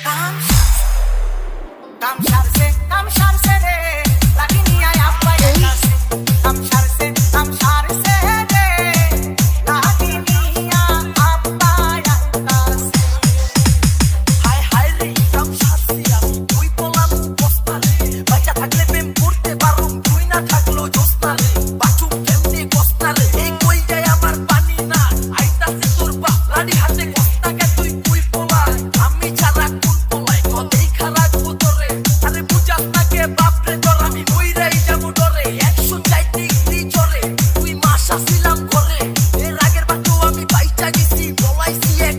Kam sharse re, lagini ay appa yakase. Kam sharse re, lagini ay appa yakase. Hay hay re, kam sharse ami, tui polam postale. Bacha thakle prem korte parom, tui na thaklo jostale. Bachu kemne kostale, ei koi jay amar pani na. Aitase tor bap, ladi hate kostake tui kui polay. Ami chara kun polay, kodei khara kutore. Are bujas na ke bapre tor ami moirai jabu dore. 104 degree জোরে, তুই মাস আসিলাম ঘরে। এর আগের বার তো আমি বাইচা গেছি, বলাইছি এক